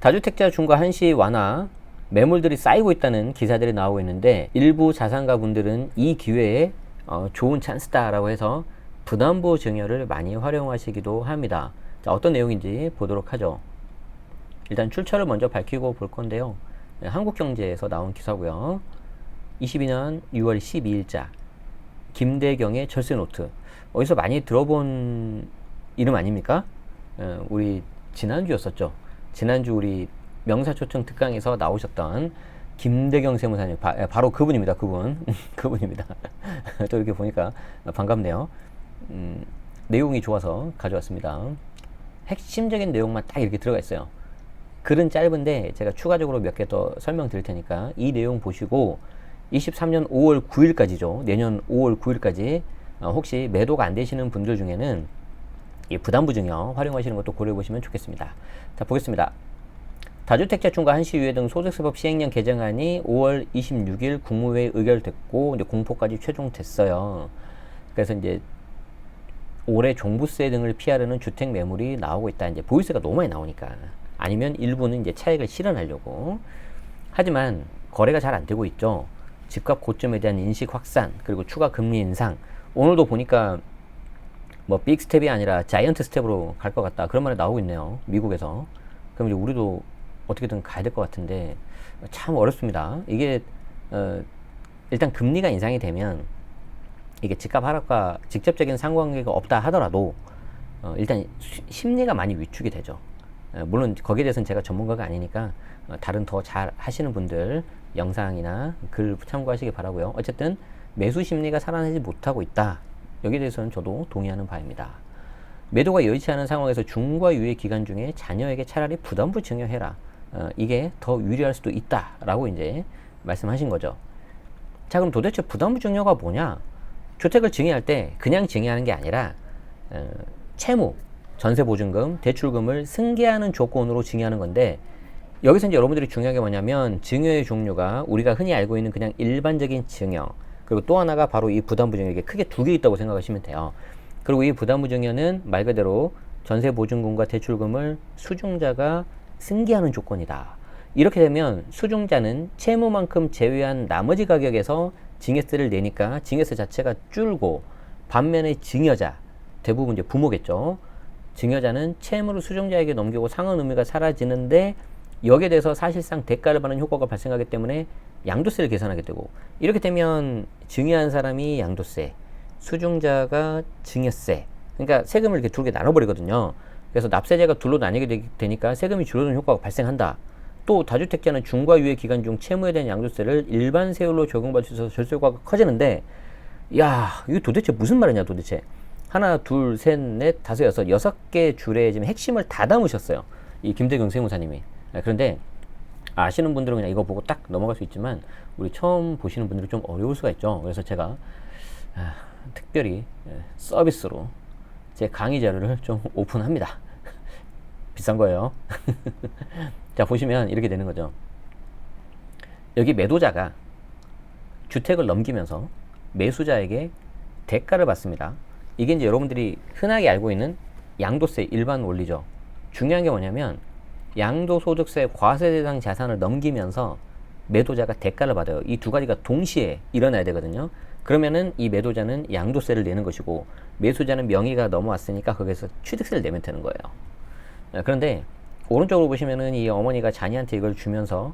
다주택자 중과 한시 완화, 매물들이 쌓이고 있다는 기사들이 나오고 있는데 일부 자산가 분들은 이 기회에 좋은 찬스다라고 해서 부담부 증여를 많이 활용하시기도 합니다. 자, 어떤 내용인지 보도록 하죠. 일단 출처를 먼저 밝히고 볼 건데요. 한국경제에서 나온 기사고요. 22년 6월 12일자 김대경의 절세노트. 어디서 많이 들어본 이름 아닙니까? 우리 지난주였었죠. 지난주 우리 명사초청 특강에서 나오셨던 김대경 세무사님, 바로 그분입니다. 그분 그분입니다. 또 이렇게 보니까 반갑네요. 내용이 좋아서 가져왔습니다. 핵심적인 내용만 딱 이렇게 들어가 있어요. 글은 짧은데 제가 추가적으로 몇 개 더 설명드릴 테니까 이 내용 보시고 23년 5월 9일까지죠. 내년 5월 9일까지 혹시 매도가 안 되시는 분들 중에는 이 부담부 증여 활용하시는 것도 고려해 보시면 좋겠습니다. 자, 보겠습니다. 다주택자 중과 한시 유예 등 소득세법 시행령 개정안이 5월 26일 국무회의 의결됐고 이제 공포까지 최종됐어요. 그래서 이제 올해 종부세 등을 피하려는 주택 매물이 나오고 있다. 이제 보유세가 너무 많이 나오니까. 아니면 일부는 이제 차익을 실현하려고. 하지만 거래가 잘 안 되고 있죠. 집값 고점에 대한 인식 확산, 그리고 추가 금리 인상. 오늘도 보니까 뭐 빅 스텝이 아니라 자이언트 스텝으로 갈 것 같다. 그런 말이 나오고 있네요. 미국에서. 그럼 이제 우리도 어떻게든 가야 될 것 같은데 참 어렵습니다. 이게 일단 금리가 인상이 되면 이게 집값 하락과 직접적인 상관관계가 없다 하더라도 일단 심리가 많이 위축이 되죠. 물론 거기에 대해서는 제가 전문가가 아니니까 다른 더 잘 하시는 분들 영상이나 글 참고하시기 바라고요. 어쨌든 매수 심리가 살아나지 못하고 있다. 여기에 대해서는 저도 동의하는 바입니다. 매도가 여의치 않은 상황에서 중과 유예 기간 중에 자녀에게 차라리 부담부 증여해라. 이게 더 유리할 수도 있다라고 이제 말씀하신 거죠. 자, 그럼 도대체 부담부 증여가 뭐냐? 주택을 증여할 때 그냥 증여하는 게 아니라 채무, 전세보증금, 대출금을 승계하는 조건으로 증여하는 건데 여기서 이제 여러분들이 중요한 게 뭐냐면 증여의 종류가 우리가 흔히 알고 있는 그냥 일반적인 증여, 그리고 또 하나가 바로 이 부담부 증여. 이게 크게 두 개 있다고 생각하시면 돼요. 그리고 이 부담부 증여는 말 그대로 전세보증금과 대출금을 수중자가 승계하는 조건이다. 이렇게 되면 수중자는 채무만큼 제외한 나머지 가격에서 증여세를 내니까 증여세 자체가 줄고, 반면에 증여자, 대부분 이제 부모겠죠. 증여자는 채무를 수중자에게 넘기고 상환 의무가 사라지는데 여기에 대해서 사실상 대가를 받는 효과가 발생하기 때문에 양도세를 계산하게 되고, 이렇게 되면 증여한 사람이 양도세, 수중자가 증여세, 그러니까 세금을 이렇게 두 개 나눠버리거든요. 그래서 납세자가 둘로 나뉘게 되니까 세금이 줄어드는 효과가 발생한다. 또 다주택자는 중과 유예 기간 중 채무에 대한 양도세를 일반 세율로 적용받을 수 있어서 절세 효과가 커지는데, 야, 이거 도대체 무슨 말이냐 도대체. 하나, 둘, 셋, 넷, 다섯, 여섯, 6개 줄에 지금 핵심을 다 담으셨어요. 이 김대경 세무사님이. 그런데 아시는 분들은 그냥 이거 보고 딱 넘어갈 수 있지만 우리 처음 보시는 분들은 좀 어려울 수가 있죠. 그래서 제가 특별히 서비스로 제 강의 자료를 좀 오픈합니다. 비싼 거예요. 자, 보시면 이렇게 되는 거죠. 여기 매도자가 주택을 넘기면서 매수자에게 대가를 받습니다. 이게 이제 여러분들이 흔하게 알고 있는 양도세 일반 원리죠. 중요한 게 뭐냐면 양도소득세 과세 대상 자산을 넘기면서 매도자가 대가를 받아요. 이 두 가지가 동시에 일어나야 되거든요. 그러면은 이 매도자는 양도세를 내는 것이고 매수자는 명의가 넘어왔으니까 거기서 취득세를 내면 되는 거예요. 그런데 오른쪽으로 보시면은 이 어머니가 자녀한테 이걸 주면서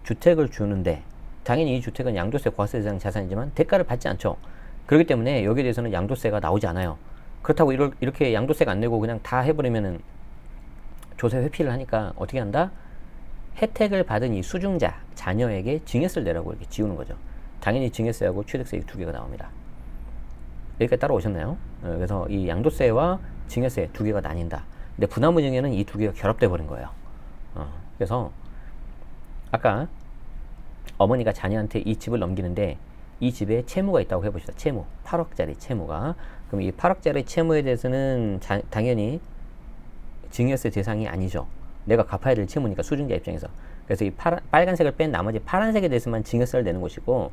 주택을 주는데 당연히 이 주택은 양도세 과세 대상 자산이지만 대가를 받지 않죠. 그렇기 때문에 여기에 대해서는 양도세가 나오지 않아요. 그렇다고 이렇게 양도세가 안 내고 그냥 다 해버리면은 조세 회피를 하니까 어떻게 한다? 혜택을 받은 이 수중자, 자녀에게 증여세를 내라고 이렇게 지우는 거죠. 당연히 증여세하고 취득세 두 개가 나옵니다. 여기까지 따라오셨나요? 그래서 이 양도세와 증여세 두 개가 나뉜다. 근데 부담부 증여는 이 두 개가 결합돼 버린 거예요. 그래서 아까 어머니가 자녀한테 이 집을 넘기는데 이 집에 채무가 있다고 해봅시다. 채무, 8억짜리 채무가. 그럼 이 8억짜리 채무에 대해서는 당연히 증여세 대상이 아니죠. 내가 갚아야 될 채무니까 수중자 입장에서. 그래서 이 빨간색을 뺀 나머지 파란색에 대해서만 증여세를 내는 것이고,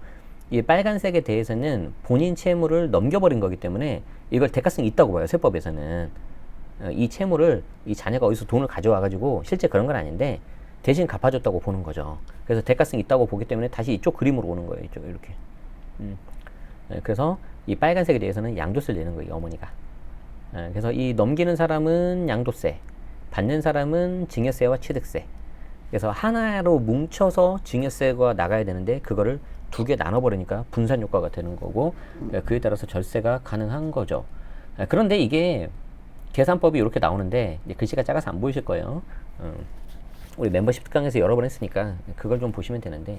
이 빨간색에 대해서는 본인 채무를 넘겨버린 거기 때문에 이걸 대가성이 있다고 봐요. 세법에서는. 이 채무를 이 자녀가 어디서 돈을 가져와 가지고 실제 그런 건 아닌데 대신 갚아줬다고 보는 거죠. 그래서 대가성이 있다고 보기 때문에 다시 이쪽 그림으로 오는 거예요. 이쪽 이렇게. 그래서 이 빨간색에 대해서는 양도세를 내는 거예요, 어머니가. 그래서 이 넘기는 사람은 양도세, 받는 사람은 증여세와 취득세. 그래서 하나로 뭉쳐서 증여세가 나가야 되는데 그거를 두 개 나눠버리니까 분산 효과가 되는 거고, 그에 따라서 절세가 가능한 거죠. 그런데 이게 계산법이 이렇게 나오는데 글씨가 작아서 안 보이실 거예요. 우리 멤버십 특강에서 여러 번 했으니까 그걸 좀 보시면 되는데,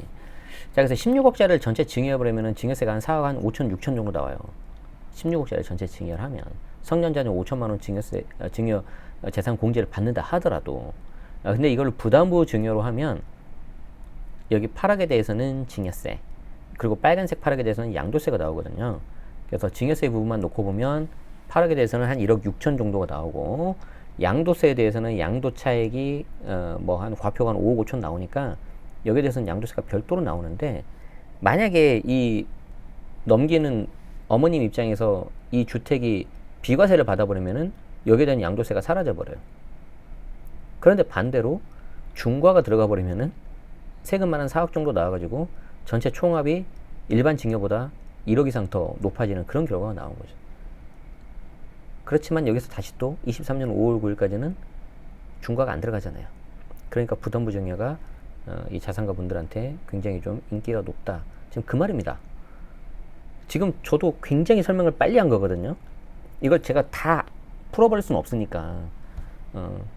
자, 그래서 16억짜리를 전체 증여해버리면 증여세가 한 4억 한 5천, 6천 정도 나와요. 16억짜리 전체 증여를 하면 성년자녀 5천만 원 증여세, 증여 재산 공제를 받는다 하더라도, 근데 이걸 부담부 증여로 하면 여기 파락에 대해서는 증여세, 그리고 빨간색 파락에 대해서는 양도세가 나오거든요. 그래서 증여세 부분만 놓고 보면 파락에 대해서는 한 1억 6천 정도가 나오고, 양도세에 대해서는 양도 차액이 뭐 한 과표가 한 5억 5천 나오니까 여기에 대해서는 양도세가 별도로 나오는데, 만약에 이 넘기는 어머님 입장에서 이 주택이 비과세를 받아버리면은 여기에 대한 양도세가 사라져 버려요. 그런데 반대로 중과가 들어가 버리면은 세금만 한 4억 정도 나와가지고 전체 총합이 일반 증여보다 1억 이상 더 높아지는 그런 결과가 나온 거죠. 그렇지만 여기서 다시 또 23년 5월 9일까지는 중과가 안 들어가잖아요. 그러니까 부담부 증여가 이 자산가 분들한테 굉장히 좀 인기가 높다. 지금 그 말입니다. 지금 저도 굉장히 설명을 빨리 한 거거든요. 이걸 제가 다 풀어버릴 수는 없으니까.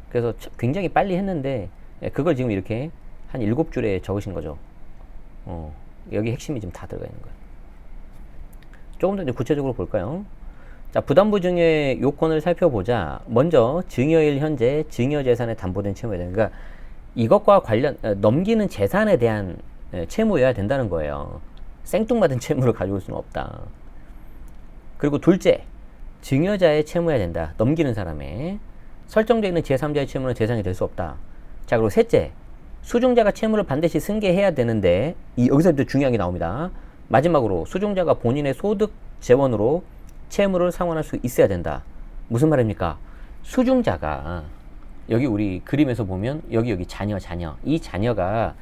그래서 굉장히 빨리 했는데 그걸 지금 이렇게 한 7줄에 적으신 거죠. 여기 핵심이 지금 다 들어가 있는 거예요. 조금 더 이제 구체적으로 볼까요? 자, 부담부 증여의 요건을 살펴보자. 먼저 증여일 현재 증여재산에 담보된 채무여야 된다. 그러니까 이것과 관련 넘기는 재산에 대한 채무여야 된다는 거예요. 생뚱맞은 채무를 가지고 올 수는 없다. 그리고 둘째, 증여자의 채무여야 된다. 넘기는 사람의. 설정되어 있는 제3자의 채무는 재산이 될 수 없다. 자, 그리고 셋째, 수중자가 채무를 반드시 승계해야 되는데, 여기서부터 중요한 게 나옵니다. 마지막으로 수중자가 본인의 소득 재원으로 채무를 상환할 수 있어야 된다. 무슨 말입니까? 수중자가 여기 우리 그림에서 보면 여기 자녀 이 자녀가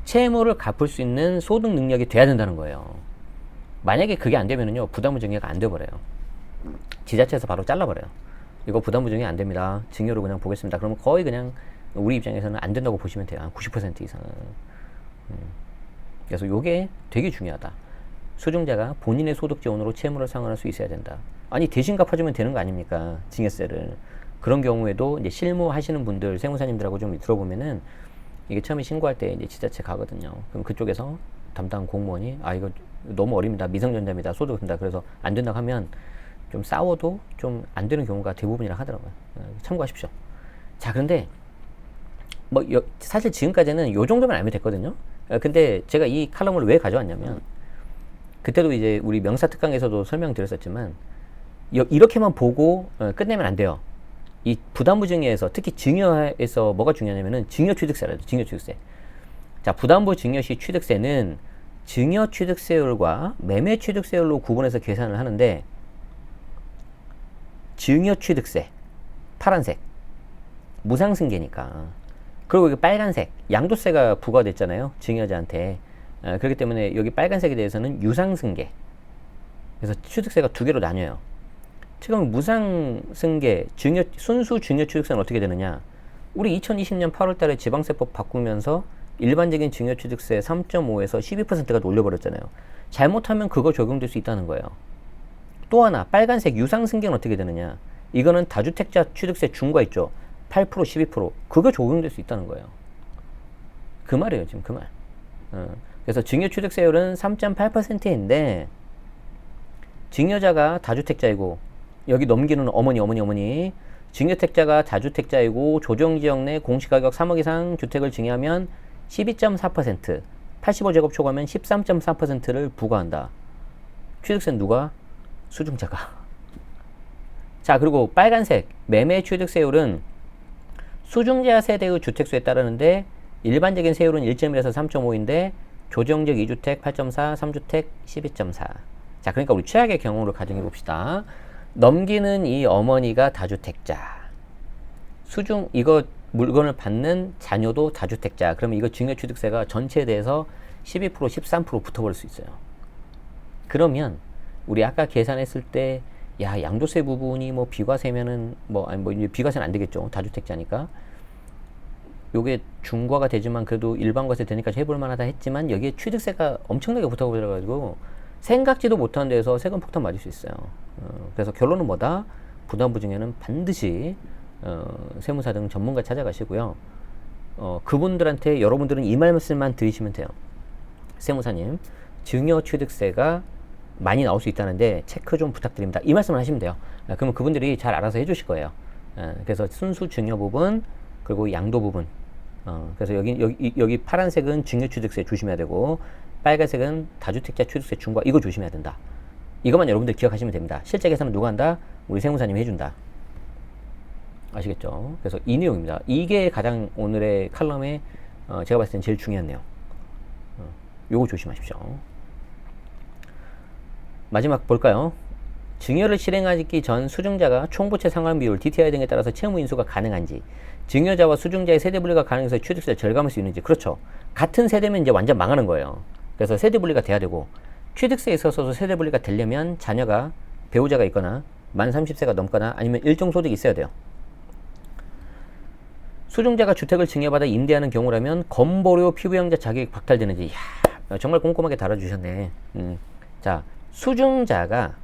채무를 갚을 수 있는 소득 능력이 돼야 된다는 거예요. 만약에 그게 안 되면은요, 부담부 증여가 안 돼버려요. 지자체에서 바로 잘라버려요. 이거 부담부 증여 안 됩니다. 증여로 그냥 보겠습니다. 그러면 거의 그냥 우리 입장에서는 안 된다고 보시면 돼요. 한 90% 이상은. 그래서 이게 되게 중요하다. 수중자가 본인의 소득 재원으로 채무를 상환할 수 있어야 된다. 아니, 대신 갚아주면 되는 거 아닙니까? 증여세를. 그런 경우에도 이제 실무하시는 분들, 세무사님들하고 좀 들어보면은 이게 처음에 신고할 때 이제 지자체 가거든요. 그럼 그쪽에서 담당 공무원이 이거 너무 어립니다. 미성년자입니다. 소득 된다. 그래서 안 된다고 하면 좀 싸워도 좀 안 되는 경우가 대부분이라 하더라고요. 참고하십시오. 자, 그런데 뭐 사실 지금까지는 요 정도만 알면 됐거든요. 근데 제가 이 칼럼을 왜 가져왔냐면 그때도 이제 우리 명사 특강에서도 설명드렸었지만 이렇게만 보고 끝내면 안 돼요. 이 부담부 증여에서 특히 증여에서 뭐가 중요하냐면은 증여취득세라죠. 증여취득세. 자, 부담부 증여시 취득세는 증여취득세율과 매매취득세율로 구분해서 계산을 하는데, 증여취득세 파란색 무상승계니까, 그리고 여기 빨간색 양도세가 부과됐잖아요. 증여자한테. 그렇기 때문에 여기 빨간색에 대해서는 유상승계. 그래서 취득세가 두 개로 나뉘어요. 지금 무상승계, 순수 증여취득세는 어떻게 되느냐? 우리 2020년 8월 달에 지방세법 바꾸면서 일반적인 증여취득세 3.5에서 12%가 올려버렸잖아요. 잘못하면 그거 적용될 수 있다는 거예요. 또 하나, 빨간색 유상승계는 어떻게 되느냐? 이거는 다주택자 취득세 중과 있죠. 8%, 12%. 그거 적용될 수 있다는 거예요. 그 말이에요, 지금 그 말. 그래서 증여취득세율은 3.8%인데, 증여자가 다주택자이고, 여기 넘기는 어머니, 증여택자가 다주택자이고 조정지역 내 공시가격 3억 이상 주택을 증여하면 12.4%, 85제곱 초과면 13.4%를 부과한다. 취득세는 누가? 수중자가. 자, 그리고 빨간색 매매 취득세율은 수중자 세대의 주택수에 따르는데, 일반적인 세율은 1.1에서 3.5인데 조정적 2주택 8.4, 3주택 12.4. 자, 그러니까 우리 최악의 경우를 가정해 봅시다. 넘기는 이 어머니가 다주택자. 이거 물건을 받는 자녀도 다주택자. 그러면 이거 증여취득세가 전체에 대해서 12%, 13% 붙어버릴 수 있어요. 그러면 우리 아까 계산했을 때 야, 양도세 부분이 뭐 비과세면은 이제 비과세는 안 되겠죠. 다주택자니까. 요게 중과가 되지만 그래도 일반과세 되니까 해볼 만하다 했지만 여기에 취득세가 엄청나게 붙어버려가지고 생각지도 못한 데에서 세금 폭탄 맞을 수 있어요. 그래서 결론은 뭐다? 부담부 증여는 반드시 세무사 등 전문가 찾아가시고요. 그분들한테 여러분들은 이 말씀만 드리시면 돼요. 세무사님, 증여취득세가 많이 나올 수 있다는데 체크 좀 부탁드립니다. 이 말씀을 하시면 돼요. 그러면 그분들이 잘 알아서 해주실 거예요. 그래서 순수 증여 부분 그리고 양도 부분. 그래서 여기 파란색은 증여취득세 조심해야 되고 빨간색은 다주택자 취득세 중과 이거 조심해야 된다. 이것만 여러분들 기억하시면 됩니다. 실제 계산은 누가 한다? 우리 세무사님이 해준다. 아시겠죠? 그래서 이 내용입니다. 이게 가장 오늘의 칼럼에 제가 봤을 땐 제일 중요한 내용. 요거 조심하십시오. 마지막 볼까요? 증여를 실행하기 전 수증자가 총부채 상환 비율, DTI 등에 따라서 채무 인수가 가능한지, 증여자와 수증자의 세대 분리가 가능해서 취득세를 절감할 수 있는지. 그렇죠. 같은 세대면 이제 완전 망하는 거예요. 그래서 세대 분리가 돼야 되고, 취득세에 있어서도 세대 분리가 되려면 자녀가 배우자가 있거나 만 30세가 넘거나 아니면 일정 소득이 있어야 돼요. 수증자가 주택을 증여받아 임대하는 경우라면 건보료 피부양자 자격이 박탈되는지. 이야, 정말 꼼꼼하게 달아주셨네. 자, 수증자가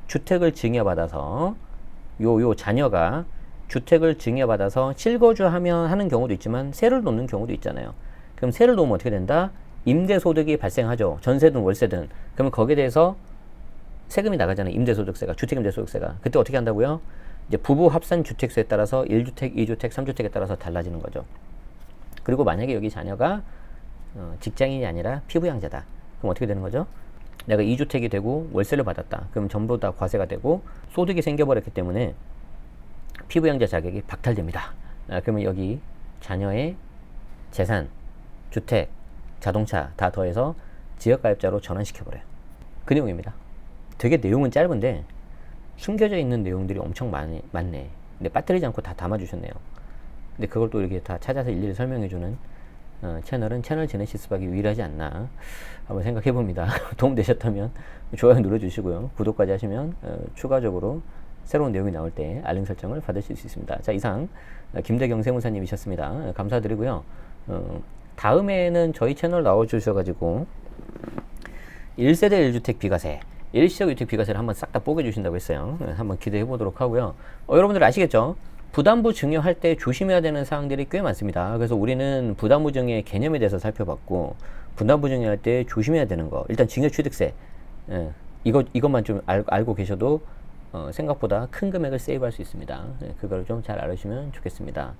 주택을 증여받아서 요 자녀가 주택을 증여받아서 실거주하면 하는 경우도 있지만 세를 놓는 경우도 있잖아요. 그럼 세를 놓으면 어떻게 된다? 임대소득이 발생하죠. 전세든 월세든. 그러면 거기에 대해서 세금이 나가잖아요. 임대소득세가, 주택임대소득세가. 그때 어떻게 한다고요? 이제 부부 합산 주택수에 따라서 1주택, 2주택, 3주택에 따라서 달라지는 거죠. 그리고 만약에 여기 자녀가 직장인이 아니라 피부양자다. 그럼 어떻게 되는 거죠? 내가 2주택이 되고 월세를 받았다. 그럼 전부 다 과세가 되고 소득이 생겨버렸기 때문에 피부양자 자격이 박탈됩니다. 그러면 여기 자녀의 재산, 주택, 자동차 다 더해서 지역가입자로 전환시켜버려요. 그 내용입니다. 되게 내용은 짧은데 숨겨져 있는 내용들이 엄청 많네. 근데 빠뜨리지 않고 다 담아주셨네요. 근데 그걸 또 이렇게 다 찾아서 일일이 설명해주는 채널은 채널 제네시스밖에 유일하지 않나 한번 생각해 봅니다. 도움되셨다면 좋아요 눌러주시고요. 구독까지 하시면 추가적으로 새로운 내용이 나올 때 알림 설정을 받으실 수 있습니다. 자, 이상 김대경 세무사님이셨습니다. 감사드리고요. 다음에는 저희 채널 나와주셔가지고 1세대 1주택 비과세, 일시적 주택 비과세를 한번 싹 다 뽀개주신다고 했어요. 한번 기대해 보도록 하고요. 여러분들 아시겠죠? 부담부 증여할 때 조심해야 되는 사항들이 꽤 많습니다. 그래서 우리는 부담부 증여의 개념에 대해서 살펴봤고, 부담부 증여할 때 조심해야 되는 거. 일단 증여취득세. 이것만 좀 알고 계셔도 생각보다 큰 금액을 세이브할 수 있습니다. 그걸 좀 잘 알으시면 좋겠습니다.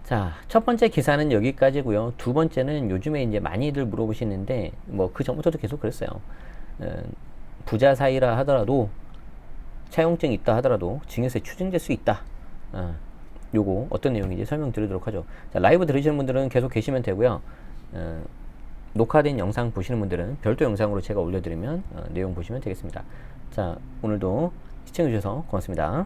자, 첫 번째 기사는 여기까지고요. 두 번째는 요즘에 이제 많이들 물어보시는데, 뭐 그 전부터도 계속 그랬어요. 부자 사이라 하더라도 차용증이 있다 하더라도 증여세 추징될 수 있다. 요거 어떤 내용인지 설명드리도록 하죠. 자, 라이브 들으시는 분들은 계속 계시면 되고요. 녹화된 영상 보시는 분들은 별도 영상으로 제가 올려드리면 내용 보시면 되겠습니다. 자, 오늘도 시청해주셔서 고맙습니다.